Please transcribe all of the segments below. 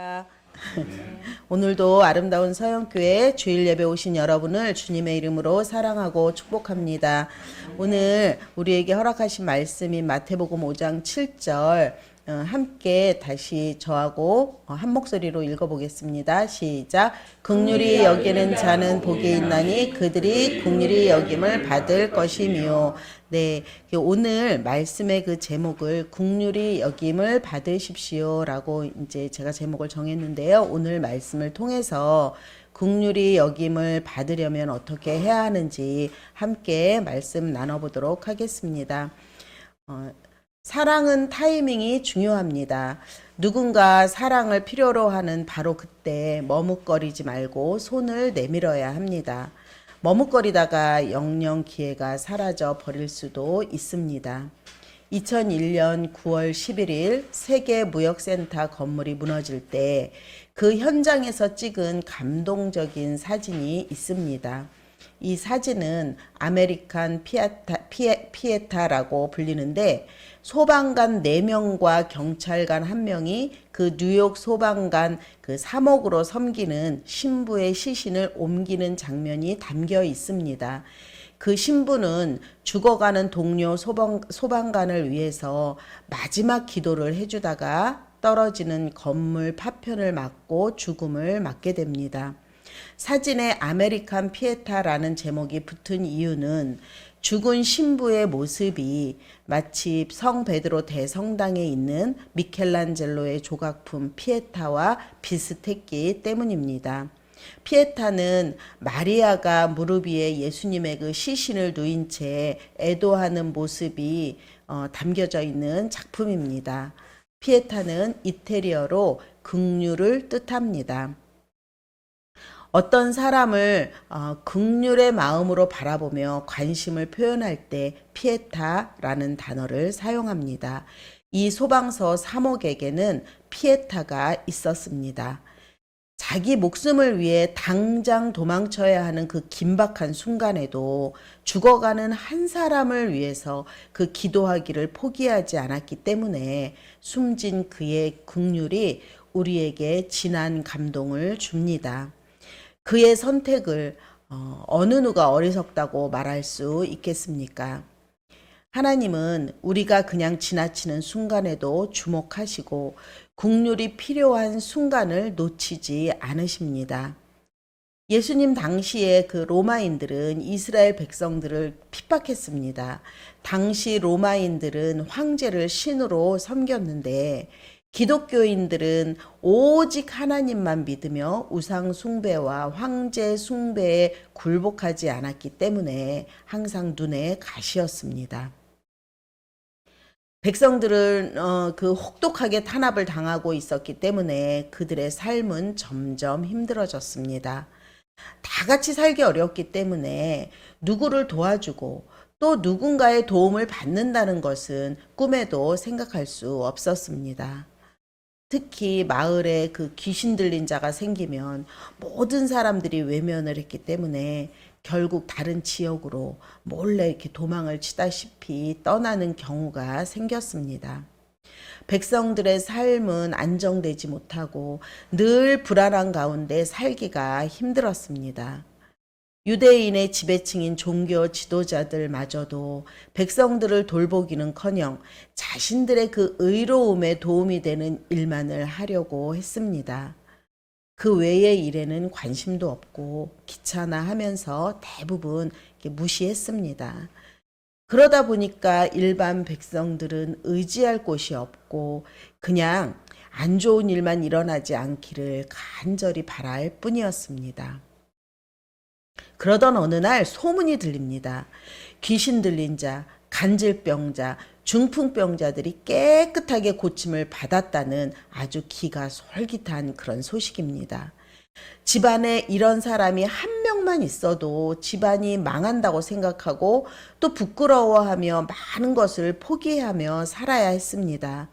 감사합니다. 오늘도 아름다운 서영교회 주일 예배 오신 여러분을 주님의 이름으로 사랑하고 축복합니다. 오늘 우리에게 허락하신 말씀인 마태복음 5장 7절 함께 다시 저하고 한 목소리로 읽어보겠습니다. 시작. 긍휼히 여기는 자는 복이 있나니 그들이 긍휼히 여김을 받을 것이며. 네, 오늘 말씀의 그 제목을 긍휼히 여김을 받으십시오라고 이제 제가 제목을 정했는데요. 오늘 말씀을 통해서 긍휼히 여김을 받으려면 어떻게 해야 하는지 함께 말씀 나눠보도록 하겠습니다. 사랑은 타이밍이 중요합니다. 누군가 사랑을 필요로 하는 바로 그때 머뭇거리지 말고 손을 내밀어야 합니다. 머뭇거리다가 영영 기회가 사라져 버릴 수도 있습니다. 2001년 9월 11일 세계무역센터 건물이 무너질 때 그 현장에서 찍은 감동적인 사진이 있습니다. 이 사진은 아메리칸 피에타라고 불리는데 소방관 4명과 경찰관 1명이 그 뉴욕 소방관 그 3억으로 섬기는 신부의 시신을 옮기는 장면이 담겨 있습니다. 그 신부는 죽어가는 동료 소방관을 위해서 마지막 기도를 해주다가 떨어지는 건물 파편을 맞고 죽음을 맞게 됩니다. 사진에 아메리칸 피에타라는 제목이 붙은 이유는 죽은 신부의 모습이 마치 성 베드로 대성당에 있는 미켈란젤로의 조각품 피에타와 비슷했기 때문입니다. 피에타는 마리아가 무릎 위에 예수님의 그 시신을 누인 채 애도하는 모습이 담겨져 있는 작품입니다. 피에타는 이태리어로 긍휼을 뜻합니다. 어떤 사람을 긍휼의 마음으로 바라보며 관심을 표현할 때 피에타라는 단어를 사용합니다. 이 소방서 3호에게는 피에타가 있었습니다. 자기 목숨을 위해 당장 도망쳐야 하는 그 긴박한 순간에도 죽어가는 한 사람을 위해서 그 기도하기를 포기하지 않았기 때문에 숨진 그의 긍휼이 우리에게 진한 감동을 줍니다. 그의 선택을 어느 누가 어리석다고 말할 수 있겠습니까? 하나님은 우리가 그냥 지나치는 순간에도 주목하시고 긍휼이 필요한 순간을 놓치지 않으십니다. 예수님 당시에 그 로마인들은 이스라엘 백성들을 핍박했습니다. 당시 로마인들은 황제를 신으로 섬겼는데 기독교인들은 오직 하나님만 믿으며 우상 숭배와 황제 숭배에 굴복하지 않았기 때문에 항상 눈에 가시였습니다. 백성들은 그 혹독하게 탄압을 당하고 있었기 때문에 그들의 삶은 점점 힘들어졌습니다. 다 같이 살기 어렵기 때문에 누구를 도와주고 또 누군가의 도움을 받는다는 것은 꿈에도 생각할 수 없었습니다. 특히 마을에 그 귀신 들린 자가 생기면 모든 사람들이 외면을 했기 때문에 결국 다른 지역으로 몰래 이렇게 도망을 치다시피 떠나는 경우가 생겼습니다. 백성들의 삶은 안정되지 못하고 늘 불안한 가운데 살기가 힘들었습니다. 유대인의 지배층인 종교 지도자들마저도 백성들을 돌보기는커녕 자신들의 그 의로움에 도움이 되는 일만을 하려고 했습니다. 그 외의 일에는 관심도 없고 귀찮아하면서 대부분 무시했습니다. 그러다 보니까 일반 백성들은 의지할 곳이 없고 그냥 안 좋은 일만 일어나지 않기를 간절히 바랄 뿐이었습니다. 그러던 어느 날 소문이 들립니다. 귀신 들린 자, 간질병자, 중풍병자들이 깨끗하게 고침을 받았다는 아주 기가 솔깃한 그런 소식입니다. 집안에 이런 사람이 한 명만 있어도 집안이 망한다고 생각하고 또 부끄러워하며 많은 것을 포기하며 살아야 했습니다.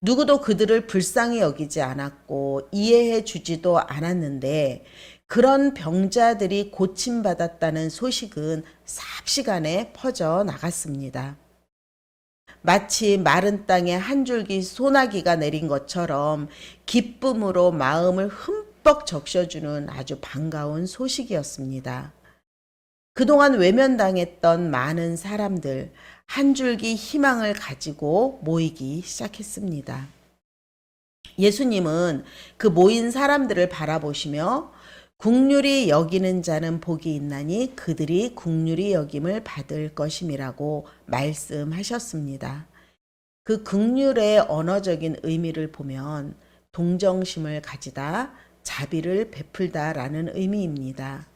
누구도 그들을 불쌍히 여기지 않았고 이해해 주지도 않았는데 그런 병자들이 고침받았다는 소식은 삽시간에 퍼져 나갔습니다. 마치 마른 땅에 한 줄기 소나기가 내린 것처럼 기쁨으로 마음을 흠뻑 적셔주는 아주 반가운 소식이었습니다. 그동안 외면당했던 많은 사람들, 한 줄기 희망을 가지고 모이기 시작했습니다. 예수님은 그 모인 사람들을 바라보시며 긍휼히 여기는 자는 복이 있나니 그들이 긍휼히 여김을 받을 것임이라고 말씀하셨습니다. 그 긍휼의 언어적인 의미를 보면 동정심을 가지다, 자비를 베풀다라는 의미입니다.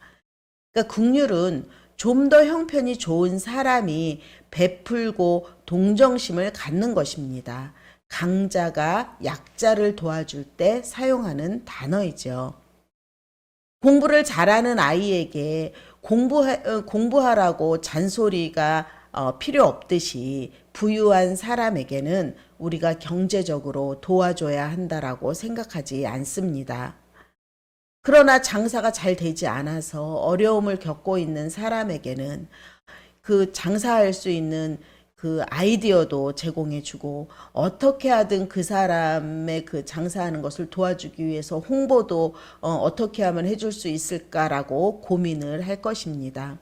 그러니까 긍휼은 좀 더 형편이 좋은 사람이 베풀고 동정심을 갖는 것입니다. 강자가 약자를 도와줄 때 사용하는 단어이죠. 공부를 잘하는 아이에게 공부하라고 잔소리가 필요 없듯이 부유한 사람에게는 우리가 경제적으로 도와줘야 한다라고 생각하지 않습니다. 그러나 장사가 잘 되지 않아서 어려움을 겪고 있는 사람에게는 그 장사할 수 있는 그 아이디어도 제공해주고 어떻게 하든 그 사람의 그 장사하는 것을 도와주기 위해서 홍보도 어떻게 하면 해줄 수 있을까라고 고민을 할 것입니다.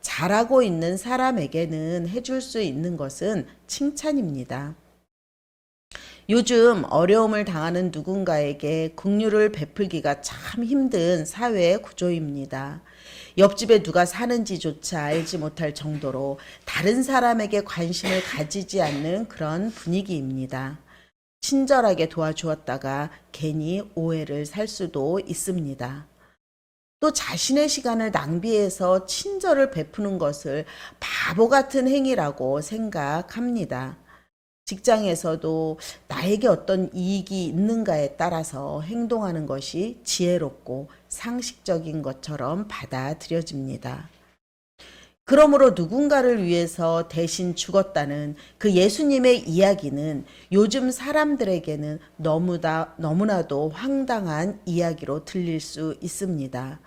잘하고 있는 사람에게는 해줄 수 있는 것은 칭찬입니다. 요즘 어려움을 당하는 누군가에게 긍휼을 베풀기가 참 힘든 사회의 구조입니다. 옆집에 누가 사는지조차 알지 못할 정도로 다른 사람에게 관심을 가지지 않는 그런 분위기입니다. 친절하게 도와주었다가 괜히 오해를 살 수도 있습니다. 또 자신의 시간을 낭비해서 친절을 베푸는 것을 바보 같은 행위라고 생각합니다. 직장에서도 나에게 어떤 이익이 있는가에 따라서 행동하는 것이 지혜롭고 상식적인 것처럼 받아들여집니다. 그러므로 누군가를 위해서 대신 죽었다는 그 예수님의 이야기는 요즘 사람들에게는 너무나도 황당한 이야기로 들릴 수 있습니다.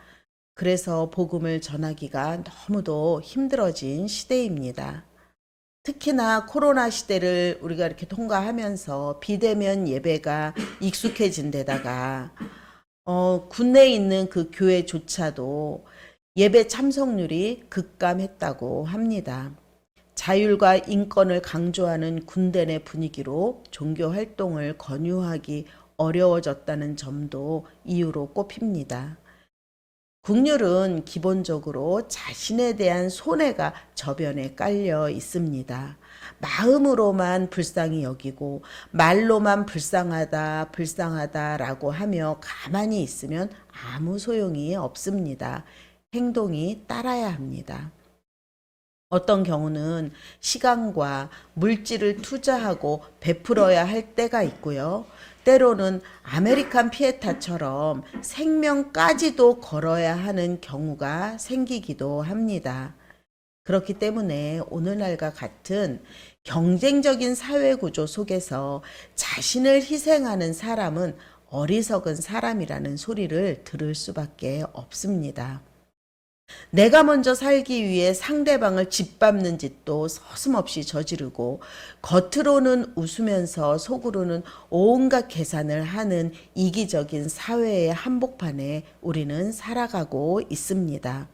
그래서 복음을 전하기가 너무도 힘들어진 시대입니다. 특히나 코로나 시대를 우리가 이렇게 통과하면서 비대면 예배가 익숙해진 데다가 국내에 있는 그 교회조차도 예배 참석률이 급감했다고 합니다. 자율과 인권을 강조하는 군대 내 분위기로 종교 활동을 권유하기 어려워졌다는 점도 이유로 꼽힙니다. 긍휼은 기본적으로 자신에 대한 손해가 저변에 깔려 있습니다. 마음으로만 불쌍히 여기고 말로만 불쌍하다라고 하며 가만히 있으면 아무 소용이 없습니다. 행동이 따라야 합니다. 어떤 경우는 시간과 물질을 투자하고 베풀어야 할 때가 있고요. 때로는 아메리칸 피에타처럼 생명까지도 걸어야 하는 경우가 생기기도 합니다. 그렇기 때문에 오늘날과 같은 경쟁적인 사회 구조 속에서 자신을 희생하는 사람은 어리석은 사람이라는 소리를 들을 수밖에 없습니다. 내가 먼저 살기 위해 상대방을 짓밟는 짓도 서슴없이 저지르고 겉으로는 웃으면서 속으로는 온갖 계산을 하는 이기적인 사회의 한복판에 우리는 살아가고 있습니다.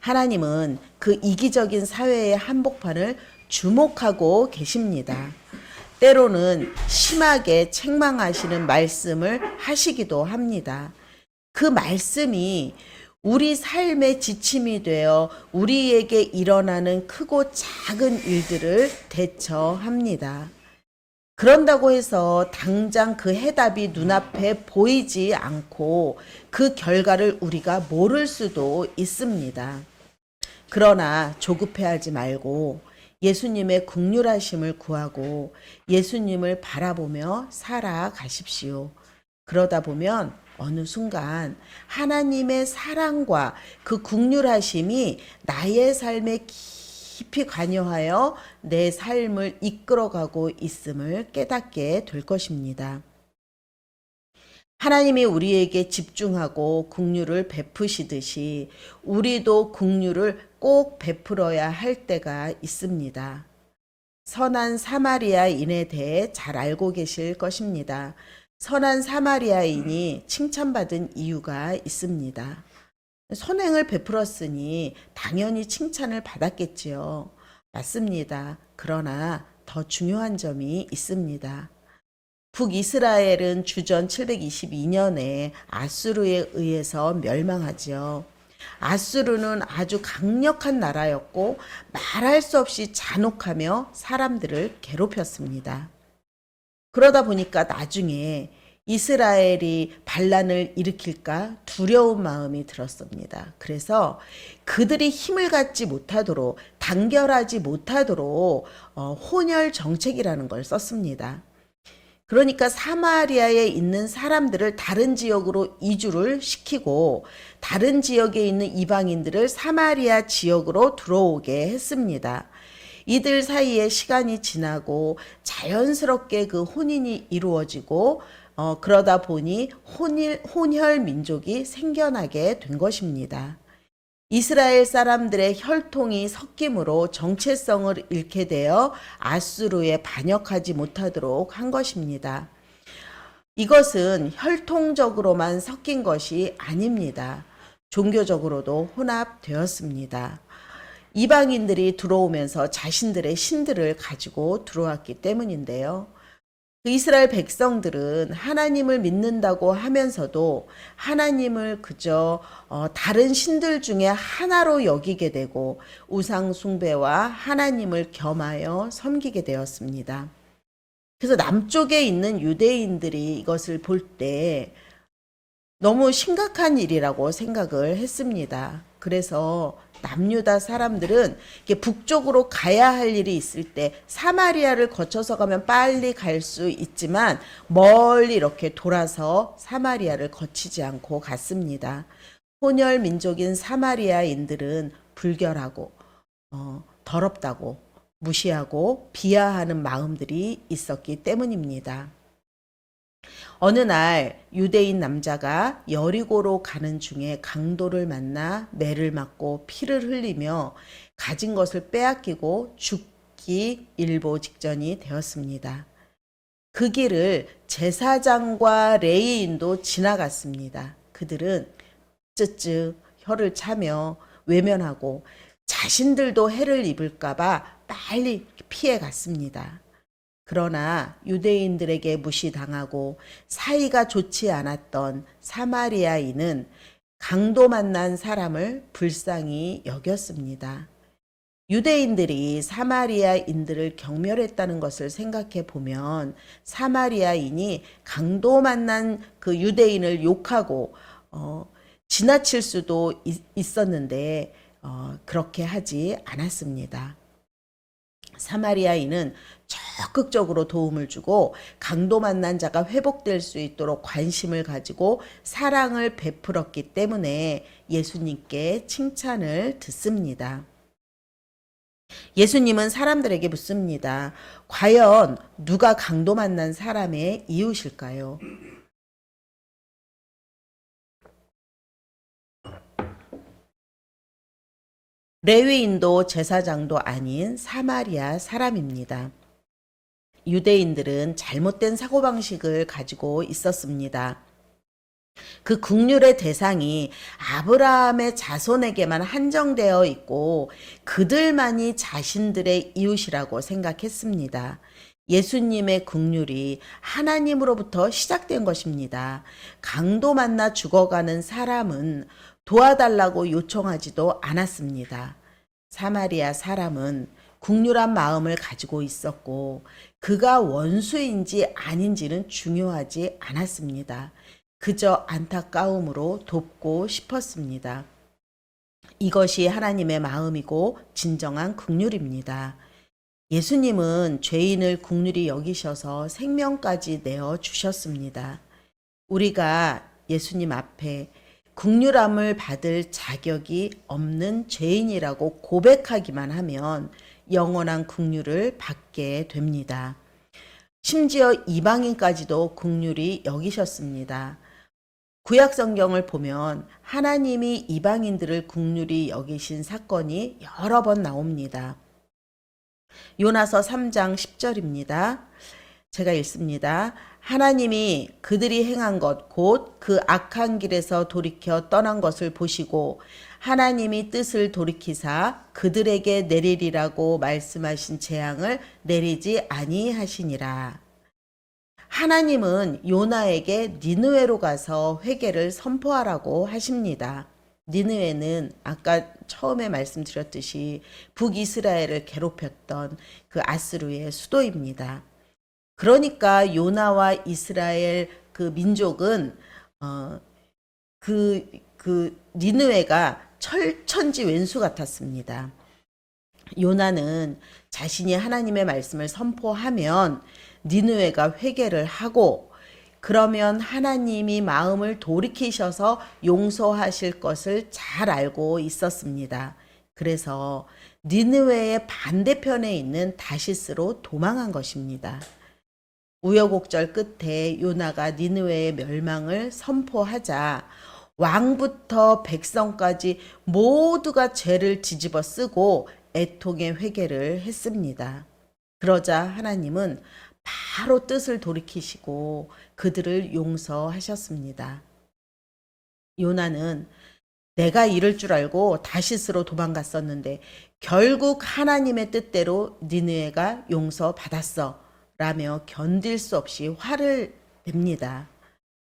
하나님은 그 이기적인 사회의 한복판을 주목하고 계십니다. 때로는 심하게 책망하시는 말씀을 하시기도 합니다. 그 말씀이 우리 삶의 지침이 되어 우리에게 일어나는 크고 작은 일들을 대처합니다. 그런다고 해서 당장 그 해답이 눈앞에 보이지 않고 그 결과를 우리가 모를 수도 있습니다. 그러나 조급해하지 말고 예수님의 긍휼하심을 구하고 예수님을 바라보며 살아가십시오. 그러다 보면 어느 순간 하나님의 사랑과 그 긍휼하심이 나의 삶에 깊이 관여하여 내 삶을 이끌어가고 있음을 깨닫게 될 것입니다. 하나님이 우리에게 집중하고 긍휼을 베푸시듯이 우리도 긍휼을 꼭 베풀어야 할 때가 있습니다. 선한 사마리아인에 대해 잘 알고 계실 것입니다. 선한 사마리아인이 칭찬받은 이유가 있습니다. 선행을 베풀었으니 당연히 칭찬을 받았겠지요. 맞습니다. 그러나 더 중요한 점이 있습니다. 북이스라엘은 주전 722년에 아수르에 의해서 멸망하지요. 아수르는 아주 강력한 나라였고 말할 수 없이 잔혹하며 사람들을 괴롭혔습니다. 그러다 보니까 나중에 이스라엘이 반란을 일으킬까 두려운 마음이 들었습니다. 그래서 그들이 힘을 갖지 못하도록 단결하지 못하도록 혼혈 정책이라는 걸 썼습니다. 그러니까 사마리아에 있는 사람들을 다른 지역으로 이주를 시키고 다른 지역에 있는 이방인들을 사마리아 지역으로 들어오게 했습니다. 이들 사이에 시간이 지나고 자연스럽게 그 혼인이 이루어지고 그러다 보니 혼혈 민족이 생겨나게 된 것입니다. 이스라엘 사람들의 혈통이 섞임으로 정체성을 잃게 되어 아수르에 반역하지 못하도록 한 것입니다. 이것은 혈통적으로만 섞인 것이 아닙니다. 종교적으로도 혼합되었습니다. 이방인들이 들어오면서 자신들의 신들을 가지고 들어왔기 때문인데요. 이스라엘 백성들은 하나님을 믿는다고 하면서도 하나님을 그저 다른 신들 중에 하나로 여기게 되고 우상 숭배와 하나님을 겸하여 섬기게 되었습니다. 그래서 남쪽에 있는 유대인들이 이것을 볼 때 너무 심각한 일이라고 생각을 했습니다. 그래서 남유다 사람들은 북쪽으로 가야 할 일이 있을 때 사마리아를 거쳐서 가면 빨리 갈 수 있지만 멀리 이렇게 돌아서 사마리아를 거치지 않고 갔습니다. 혼혈 민족인 사마리아인들은 불결하고 더럽다고 무시하고 비하하는 마음들이 있었기 때문입니다. 어느 날 유대인 남자가 여리고로 가는 중에 강도를 만나 매를 맞고 피를 흘리며 가진 것을 빼앗기고 죽기 일보 직전이 되었습니다. 그 길을 제사장과 레위인도 지나갔습니다. 그들은 쯧쯧 혀를 차며 외면하고 자신들도 해를 입을까봐 빨리 피해 갔습니다. 그러나 유대인들에게 무시당하고 사이가 좋지 않았던 사마리아인은 강도 만난 사람을 불쌍히 여겼습니다. 유대인들이 사마리아인들을 경멸했다는 것을 생각해 보면 사마리아인이 강도 만난 그 유대인을 욕하고 지나칠 수도 있었는데 그렇게 하지 않았습니다. 사마리아인은 적극적으로 도움을 주고 강도 만난 자가 회복될 수 있도록 관심을 가지고 사랑을 베풀었기 때문에 예수님께 칭찬을 듣습니다. 예수님은 사람들에게 묻습니다. 과연 누가 강도 만난 사람의 이웃일까요? 레위인도 제사장도 아닌 사마리아 사람입니다. 유대인들은 잘못된 사고방식을 가지고 있었습니다. 그 국률의 대상이 아브라함의 자손에게만 한정되어 있고 그들만이 자신들의 이웃이라고 생각했습니다. 예수님의 국률이 하나님으로부터 시작된 것입니다. 강도 만나 죽어가는 사람은 도와달라고 요청하지도 않았습니다. 사마리아 사람은 국률한 마음을 가지고 있었고 그가 원수인지 아닌지는 중요하지 않았습니다. 그저 안타까움으로 돕고 싶었습니다. 이것이 하나님의 마음이고 진정한 국률입니다. 예수님은 죄인을 국률이 여기셔서 생명까지 내어 주셨습니다. 우리가 예수님 앞에 국률함을 받을 자격이 없는 죄인이라고 고백하기만 하면 영원한 국률을 받게 됩니다. 심지어 이방인까지도 국률이 여기셨습니다. 구약 성경을 보면 하나님이 이방인들을 국률이 여기신 사건이 여러 번 나옵니다. 요나서 3장 10절입니다. 제가 읽습니다. 하나님이 그들이 행한 것 곧 그 악한 길에서 돌이켜 떠난 것을 보시고 하나님이 뜻을 돌이키사 그들에게 내리리라고 말씀하신 재앙을 내리지 아니하시니라. 하나님은 요나에게 니느웨로 가서 회개를 선포하라고 하십니다. 니느웨는 아까 처음에 말씀드렸듯이 북이스라엘을 괴롭혔던 그 아스루의 수도입니다. 그러니까 요나와 이스라엘 그 민족은 니느웨가 철천지 왼수 같았습니다. 요나는 자신이 하나님의 말씀을 선포하면 니느웨가 회개를 하고 그러면 하나님이 마음을 돌이키셔서 용서하실 것을 잘 알고 있었습니다. 그래서 니느웨의 반대편에 있는 다시스로 도망한 것입니다. 우여곡절 끝에 요나가 니느웨의 멸망을 선포하자 왕부터 백성까지 모두가 죄를 뒤집어 쓰고 애통의 회개를 했습니다. 그러자 하나님은 바로 뜻을 돌이키시고 그들을 용서하셨습니다. 요나는 내가 이럴 줄 알고 다시스로 도망갔었는데 결국 하나님의 뜻대로 니느웨가 용서받았어 라며 견딜 수 없이 화를 냅니다.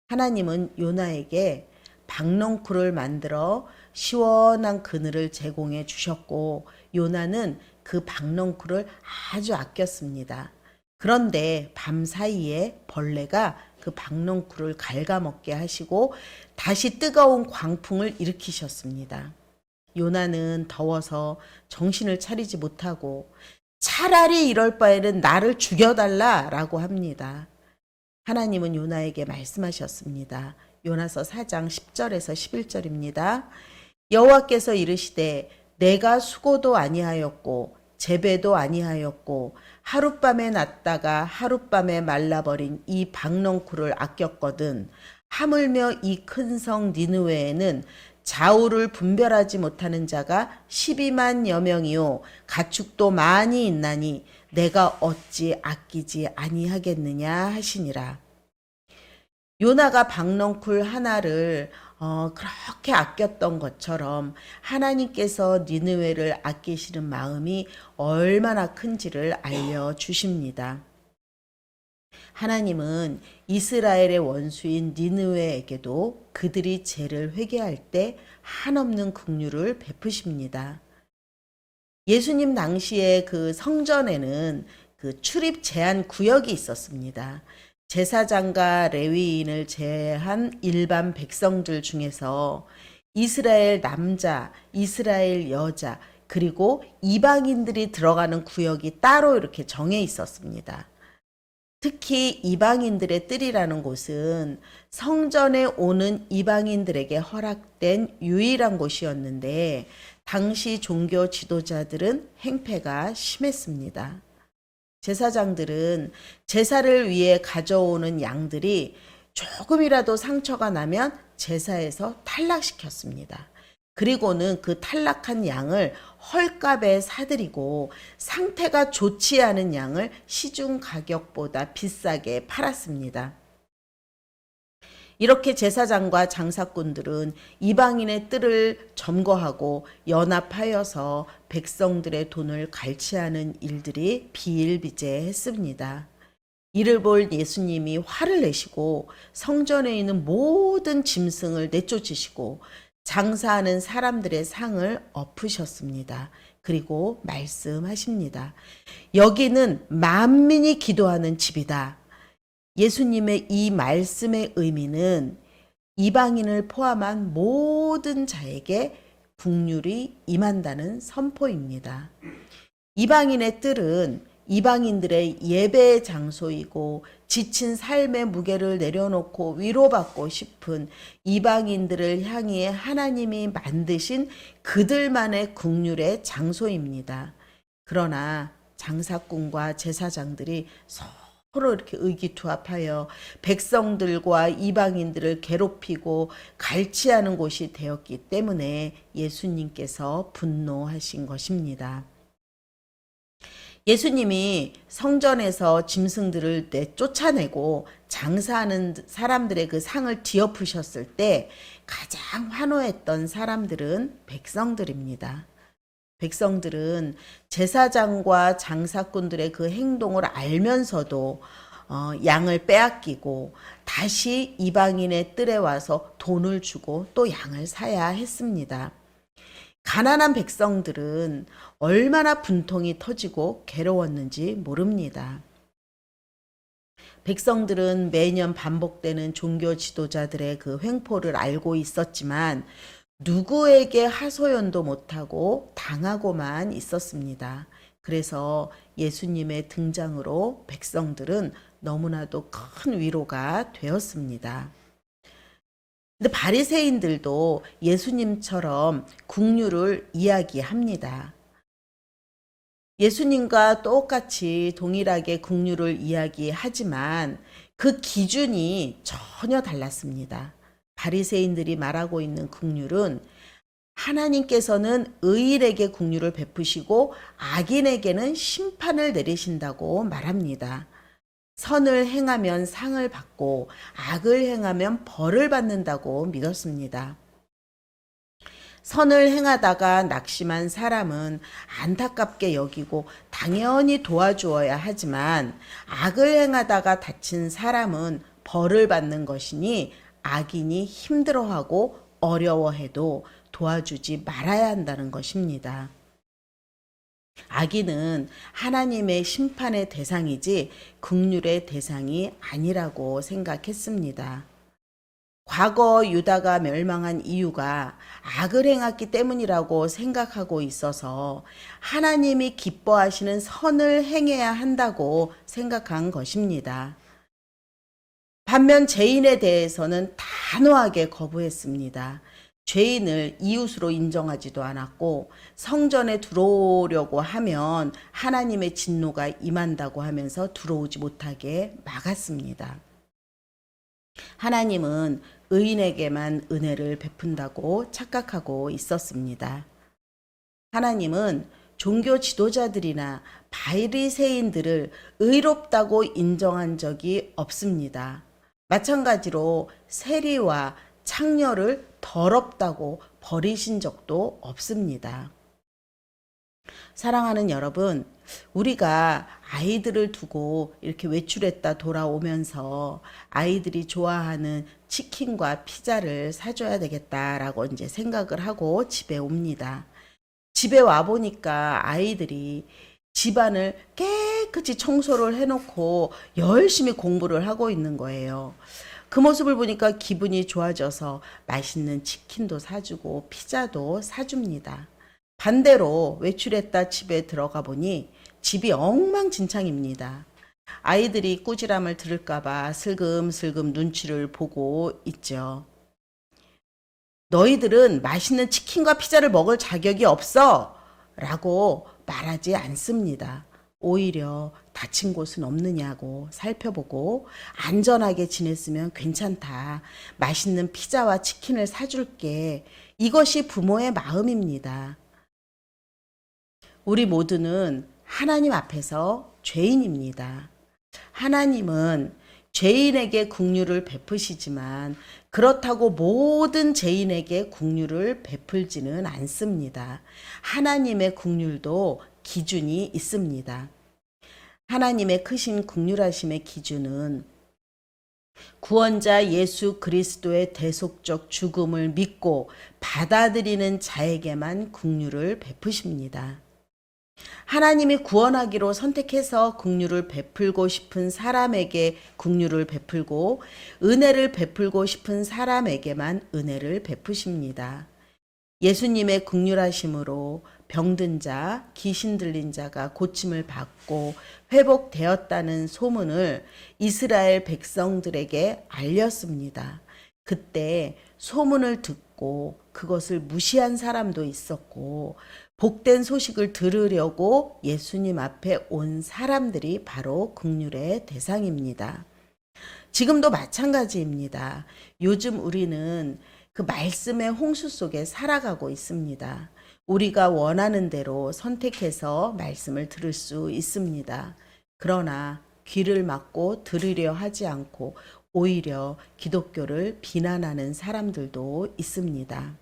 하나님은 요나에게 박넝쿨을 만들어 시원한 그늘을 제공해 주셨고 요나는 그 박넝쿨을 아주 아꼈습니다. 그런데 밤 사이에 벌레가 그 박넝쿨을 갉아먹게 하시고 다시 뜨거운 광풍을 일으키셨습니다. 요나는 더워서 정신을 차리지 못하고 차라리 이럴 바에는 나를 죽여달라라고 합니다. 하나님은 요나에게 말씀하셨습니다. 요나서 4장 10절에서 11절입니다. 여호와께서 이르시되 내가 수고도 아니하였고 재배도 아니하였고 하룻밤에 났다가 하룻밤에 말라버린 이 박넝쿨을 아꼈거든 하물며 이 큰 성 니느웨에는 좌우를 분별하지 못하는 자가 12만여 명이요 가축도 많이 있나니 내가 어찌 아끼지 아니하겠느냐 하시니라. 요나가 박넝쿨 하나를 그렇게 아꼈던 것처럼 하나님께서 니느웨를 아끼시는 마음이 얼마나 큰지를 알려주십니다. 하나님은 이스라엘의 원수인 니느웨에게도 그들이 죄를 회개할 때 한없는 긍휼을 베푸십니다. 예수님 당시에 그 성전에는 그 출입 제한 구역이 있었습니다. 제사장과 레위인을 제외한 일반 백성들 중에서 이스라엘 남자, 이스라엘 여자, 그리고 이방인들이 들어가는 구역이 따로 이렇게 정해 있었습니다. 특히 이방인들의 뜰이라는 곳은 성전에 오는 이방인들에게 허락된 유일한 곳이었는데 당시 종교 지도자들은 행패가 심했습니다. 제사장들은 제사를 위해 가져오는 양들이 조금이라도 상처가 나면 제사에서 탈락시켰습니다. 그리고는 그 탈락한 양을 헐값에 사들이고 상태가 좋지 않은 양을 시중 가격보다 비싸게 팔았습니다. 이렇게 제사장과 장사꾼들은 이방인의 뜰을 점거하고 연합하여서 백성들의 돈을 갈취하는 일들이 비일비재했습니다. 이를 볼 예수님이 화를 내시고 성전에 있는 모든 짐승을 내쫓으시고 장사하는 사람들의 상을 엎으셨습니다. 그리고 말씀하십니다. 여기는 만민이 기도하는 집이다. 예수님의 이 말씀의 의미는 이방인을 포함한 모든 자에게 긍휼이 임한다는 선포입니다. 이방인의 뜰은 이방인들의 예배의 장소이고 지친 삶의 무게를 내려놓고 위로받고 싶은 이방인들을 향해 하나님이 만드신 그들만의 긍휼의 장소입니다. 그러나 장사꾼과 제사장들이 서로 이렇게 의기투합하여 백성들과 이방인들을 괴롭히고 갈취하는 곳이 되었기 때문에 예수님께서 분노하신 것입니다. 예수님이 성전에서 짐승들을 쫓아내고 장사하는 사람들의 그 상을 뒤엎으셨을 때 가장 환호했던 사람들은 백성들입니다. 백성들은 제사장과 장사꾼들의 그 행동을 알면서도 양을 빼앗기고 다시 이방인의 뜰에 와서 돈을 주고 또 양을 사야 했습니다. 가난한 백성들은 얼마나 분통이 터지고 괴로웠는지 모릅니다. 백성들은 매년 반복되는 종교 지도자들의 그 횡포를 알고 있었지만 누구에게 하소연도 못하고 당하고만 있었습니다. 그래서 예수님의 등장으로 백성들은 너무나도 큰 위로가 되었습니다. 근데 바리새인들도 예수님처럼 국류를 이야기합니다. 예수님과 똑같이 동일하게 국류를 이야기하지만 그 기준이 전혀 달랐습니다. 바리새인들이 말하고 있는 국률은 하나님께서는 의인에게 국률을 베푸시고 악인에게는 심판을 내리신다고 말합니다. 선을 행하면 상을 받고 악을 행하면 벌을 받는다고 믿었습니다. 선을 행하다가 낙심한 사람은 안타깝게 여기고 당연히 도와주어야 하지만 악을 행하다가 다친 사람은 벌을 받는 것이니 악인이 힘들어하고 어려워해도 도와주지 말아야 한다는 것입니다. 악인은 하나님의 심판의 대상이지 긍휼의 대상이 아니라고 생각했습니다. 과거 유다가 멸망한 이유가 악을 행했기 때문이라고 생각하고 있어서 하나님이 기뻐하시는 선을 행해야 한다고 생각한 것입니다. 반면 죄인에 대해서는 단호하게 거부했습니다. 죄인을 이웃으로 인정하지도 않았고 성전에 들어오려고 하면 하나님의 진노가 임한다고 하면서 들어오지 못하게 막았습니다. 하나님은 의인에게만 은혜를 베푼다고 착각하고 있었습니다. 하나님은 종교 지도자들이나 바리새인들을 의롭다고 인정한 적이 없습니다. 마찬가지로 세리와 창녀를 더럽다고 버리신 적도 없습니다. 사랑하는 여러분, 우리가 아이들을 두고 이렇게 외출했다 돌아오면서 아이들이 좋아하는 치킨과 피자를 사줘야 되겠다라고 이제 생각을 하고 집에 옵니다. 집에 와보니까 아이들이 집안을 깨끗이 청소를 해놓고 열심히 공부를 하고 있는 거예요. 그 모습을 보니까 기분이 좋아져서 맛있는 치킨도 사주고 피자도 사줍니다. 반대로 외출했다 집에 들어가 보니 집이 엉망진창입니다. 아이들이 꾸지람을 들을까봐 슬금슬금 눈치를 보고 있죠. 너희들은 맛있는 치킨과 피자를 먹을 자격이 없어! 라고 말하지 않습니다. 오히려 다친 곳은 없느냐고 살펴보고 안전하게 지냈으면 괜찮다. 맛있는 피자와 치킨을 사줄게. 이것이 부모의 마음입니다. 우리 모두는 하나님 앞에서 죄인입니다. 하나님은 죄인에게 긍휼을 베푸시지만 그렇다고 모든 죄인에게 긍휼을 베풀지는 않습니다. 하나님의 긍휼도 기준이 있습니다. 하나님의 크신 긍휼하심의 기준은 구원자 예수 그리스도의 대속적 죽음을 믿고 받아들이는 자에게만 긍휼을 베푸십니다. 하나님이 구원하기로 선택해서 긍휼을 베풀고 싶은 사람에게 긍휼을 베풀고 은혜를 베풀고 싶은 사람에게만 은혜를 베푸십니다. 예수님의 긍휼하심으로 병든 자, 귀신 들린 자가 고침을 받고 회복되었다는 소문을 이스라엘 백성들에게 알렸습니다. 그때 소문을 듣고 그것을 무시한 사람도 있었고 복된 소식을 들으려고 예수님 앞에 온 사람들이 바로 긍휼의 대상입니다. 지금도 마찬가지입니다. 요즘 우리는 그 말씀의 홍수 속에 살아가고 있습니다. 우리가 원하는 대로 선택해서 말씀을 들을 수 있습니다. 그러나 귀를 막고 들으려 하지 않고 오히려 기독교를 비난하는 사람들도 있습니다.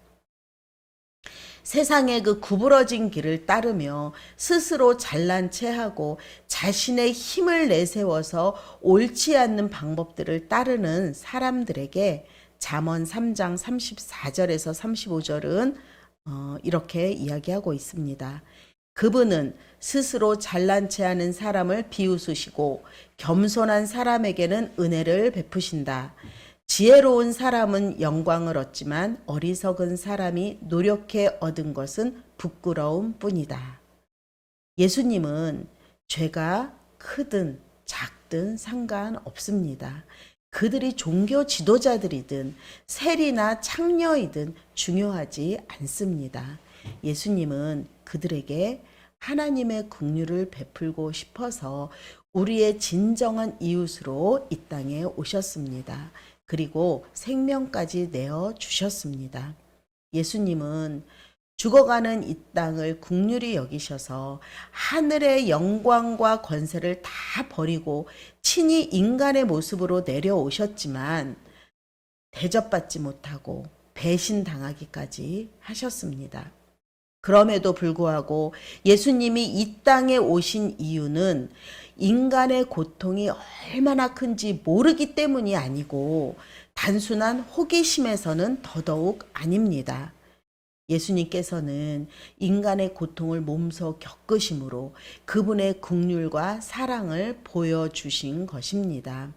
세상의 그 구부러진 길을 따르며 스스로 잘난 체하고 자신의 힘을 내세워서 옳지 않는 방법들을 따르는 사람들에게 잠언 3장 34절에서 35절은 이렇게 이야기하고 있습니다. 그분은 스스로 잘난 체하는 사람을 비웃으시고 겸손한 사람에게는 은혜를 베푸신다. 지혜로운 사람은 영광을 얻지만 어리석은 사람이 노력해 얻은 것은 부끄러움 뿐이다. 예수님은 죄가 크든 작든 상관없습니다. 그들이 종교 지도자들이든 세리나 창녀이든 중요하지 않습니다. 예수님은 그들에게 하나님의 긍휼을 베풀고 싶어서 우리의 진정한 이웃으로 이 땅에 오셨습니다. 그리고 생명까지 내어 주셨습니다. 예수님은 죽어가는 이 땅을 긍휼히 여기셔서 하늘의 영광과 권세를 다 버리고 친히 인간의 모습으로 내려오셨지만 대접받지 못하고 배신당하기까지 하셨습니다. 그럼에도 불구하고 예수님이 이 땅에 오신 이유는 인간의 고통이 얼마나 큰지 모르기 때문이 아니고 단순한 호기심에서는 더더욱 아닙니다. 예수님께서는 인간의 고통을 몸소 겪으심으로 그분의 긍휼과 사랑을 보여주신 것입니다.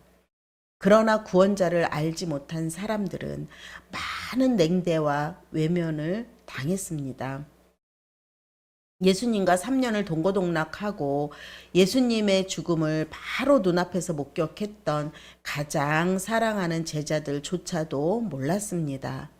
그러나 구원자를 알지 못한 사람들은 많은 냉대와 외면을 당했습니다. 예수님과 3년을 동고동락하고 예수님의 죽음을 바로 눈앞에서 목격했던 가장 사랑하는 제자들조차도 몰랐습니다.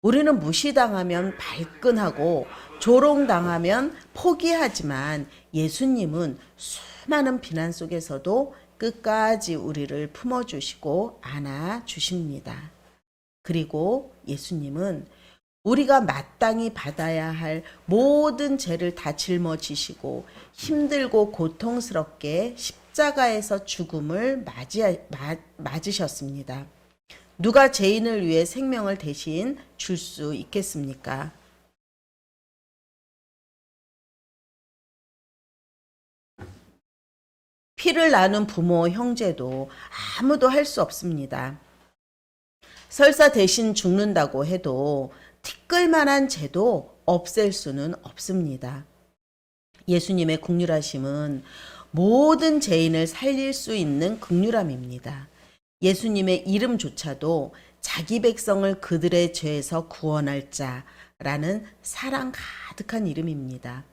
우리는 무시당하면 발끈하고 조롱당하면 포기하지만 예수님은 수많은 비난 속에서도 끝까지 우리를 품어주시고 안아주십니다. 그리고 예수님은 우리가 마땅히 받아야 할 모든 죄를 다 짊어지시고 힘들고 고통스럽게 십자가에서 죽음을 맞으셨습니다. 누가 죄인을 위해 생명을 대신 줄 수 있겠습니까? 피를 나눈 부모, 형제도 아무도 할 수 없습니다. 설사 대신 죽는다고 해도 티끌만한 죄도 없앨 수는 없습니다. 예수님의 긍휼하심은 모든 죄인을 살릴 수 있는 긍휼함입니다. 예수님의 이름조차도 자기 백성을 그들의 죄에서 구원할 자라는 사랑 가득한 이름입니다.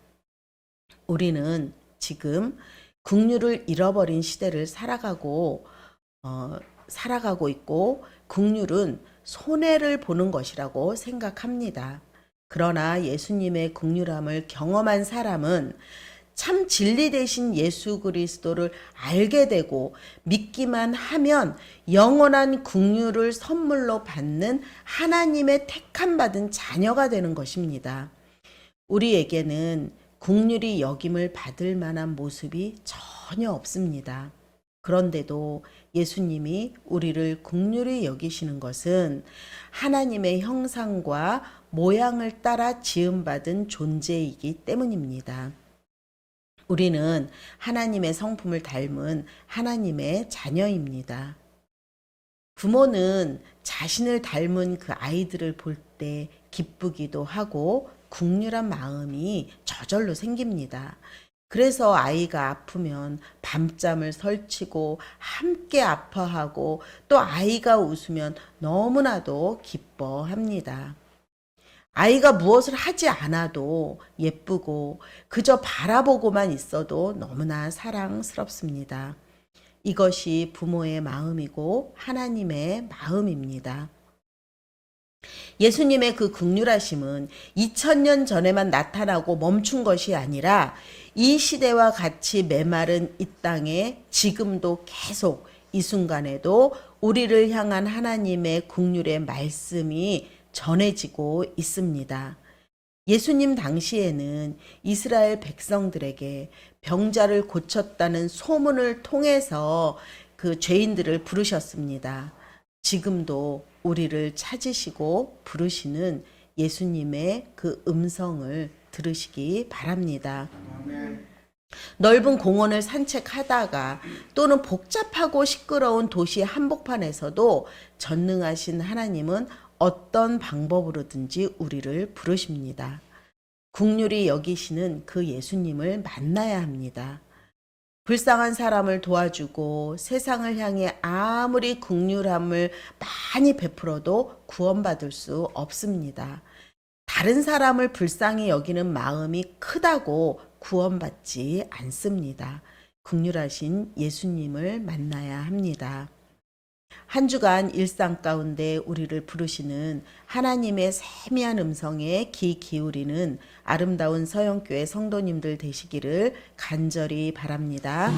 우리는 지금 긍휼을 잃어버린 시대를 살아가고 있고 긍휼은 손해를 보는 것이라고 생각합니다. 그러나 예수님의 긍휼함을 경험한 사람은 참 진리 대신 예수 그리스도를 알게 되고 믿기만 하면 영원한 긍휼을 선물로 받는 하나님의 택함 받은 자녀가 되는 것입니다. 우리에게는 긍휼히 여김을 받을 만한 모습이 전혀 없습니다. 그런데도 예수님이 우리를 긍휼히 여기시는 것은 하나님의 형상과 모양을 따라 지음받은 존재이기 때문입니다. 우리는 하나님의 성품을 닮은 하나님의 자녀입니다. 부모는 자신을 닮은 그 아이들을 볼 때 기쁘기도 하고 긍휼한 마음이 저절로 생깁니다. 그래서 아이가 아프면 밤잠을 설치고 함께 아파하고 또 아이가 웃으면 너무나도 기뻐합니다. 아이가 무엇을 하지 않아도 예쁘고 그저 바라보고만 있어도 너무나 사랑스럽습니다. 이것이 부모의 마음이고 하나님의 마음입니다. 예수님의 그 긍휼하심은 2000년 전에만 나타나고 멈춘 것이 아니라 이 시대와 같이 메마른 이 땅에 지금도 계속 이 순간에도 우리를 향한 하나님의 긍휼의 말씀이 전해지고 있습니다. 예수님 당시에는 이스라엘 백성들에게 병자를 고쳤다는 소문을 통해서 그 죄인들을 부르셨습니다. 지금도 우리를 찾으시고 부르시는 예수님의 그 음성을 들으시기 바랍니다. 넓은 공원을 산책하다가 또는 복잡하고 시끄러운 도시 한복판에서도 전능하신 하나님은 어떤 방법으로든지 우리를 부르십니다. 긍휼히 여기시는 그 예수님을 만나야 합니다. 불쌍한 사람을 도와주고 세상을 향해 아무리 긍휼함을 많이 베풀어도 구원받을 수 없습니다. 다른 사람을 불쌍히 여기는 마음이 크다고 구원받지 않습니다. 긍휼하신 예수님을 만나야 합니다. 한 주간 일상 가운데 우리를 부르시는 하나님의 세미한 음성에 귀 기울이는 아름다운 서영교회 성도님들 되시기를 간절히 바랍니다.